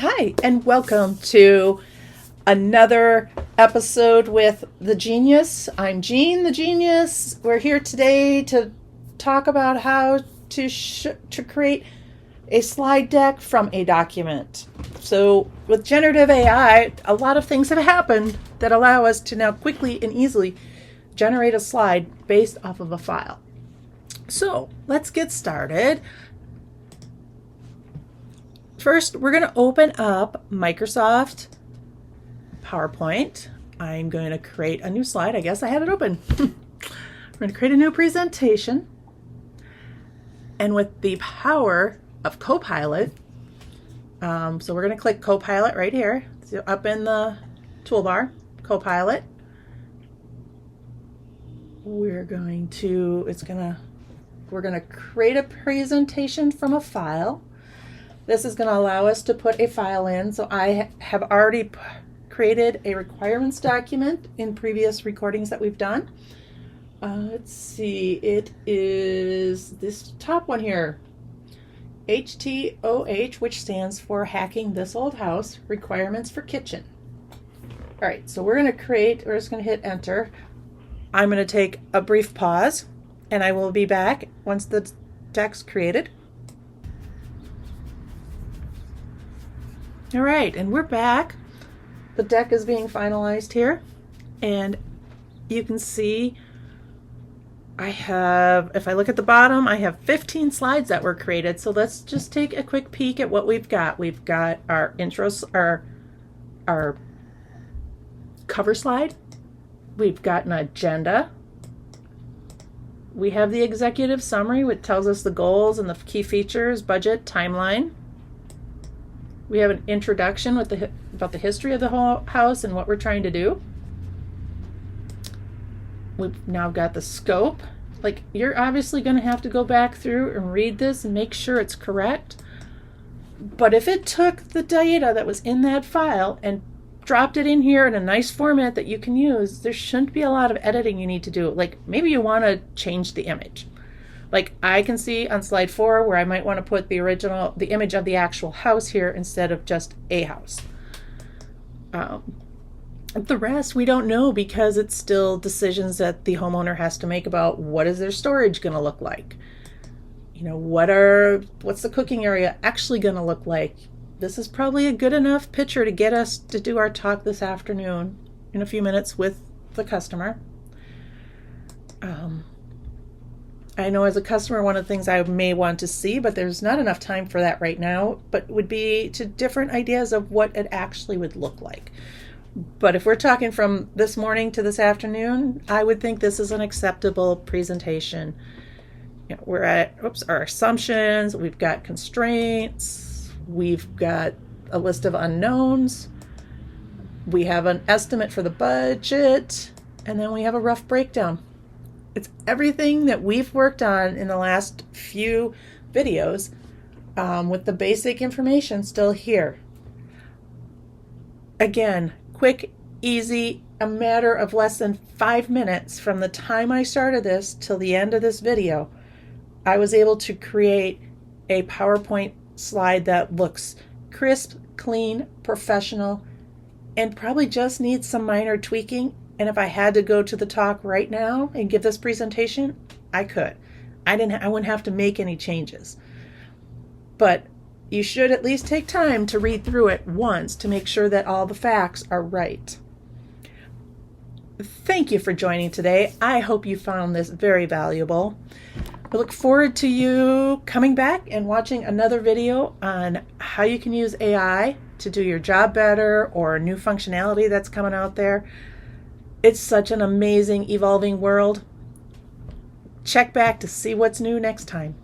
Hi, and welcome to another episode with The Genius. I'm Jean, the Genius. We're here today to talk about how to create a slide deck from a document. So with generative AI, a lot of things have happened that allow us to now quickly and easily generate a slide based off of a file. So let's get started. First, we're going to open up Microsoft PowerPoint. I'm going to create a new slide. I guess I have it open. We're going to create a new presentation. And with the power of Copilot, so we're going to click Copilot right here. So up in the toolbar, Copilot. We're going to create a presentation from a file. This is going to allow us to put a file in. So I have already created a requirements document in previous recordings that we've done. Let's see, it is this top one here, HTOH, which stands for Hacking This Old House, Requirements for Kitchen. All right, so we're just going to hit enter. I'm going to take a brief pause, and I will be back once the deck's created. All right, and we're back. The deck is being finalized here, and you can see if I look at the bottom, I have 15 slides that were created. So let's just take a quick peek at what we've got. We've got our intros, our cover slide. We've got an agenda. We have the executive summary, which tells us the goals and the key features, budget, timeline. We have an introduction about the history of the whole house and what we're trying to do. We've now got the scope. Like, you're obviously going to have to go back through and read this and make sure it's correct. But if it took the data that was in that file and dropped it in here in a nice format that you can use, there shouldn't be a lot of editing you need to do. Like, maybe you want to change the image. Like I can see on slide 4 where I might want to put the image of the actual house here instead of just a house. The rest we don't know because it's still decisions that the homeowner has to make about what is their storage going to look like. You know, what's the cooking area actually going to look like? This is probably a good enough picture to get us to do our talk this afternoon in a few minutes with the customer. I know as a customer, one of the things I may want to see, but there's not enough time for that right now, but would be to different ideas of what it actually would look like. But if we're talking from this morning to this afternoon, I would think this is an acceptable presentation. You know, we're at our assumptions, we've got constraints, we've got a list of unknowns, we have an estimate for the budget, and then we have a rough breakdown. It's everything that we've worked on in the last few videos with the basic information still here. Again, quick, easy, a matter of less than 5 minutes from the time I started this till the end of this video. I was able to create a PowerPoint slide that looks crisp, clean, professional, and probably just needs some minor tweaking. And if I had to go to the talk right now and give this presentation, I could. I wouldn't have to make any changes. But you should at least take time to read through it once to make sure that all the facts are right. Thank you for joining today. I hope you found this very valuable. I look forward to you coming back and watching another video on how you can use AI to do your job better or new functionality that's coming out there. It's such an amazing, evolving world. Check back to see what's new next time.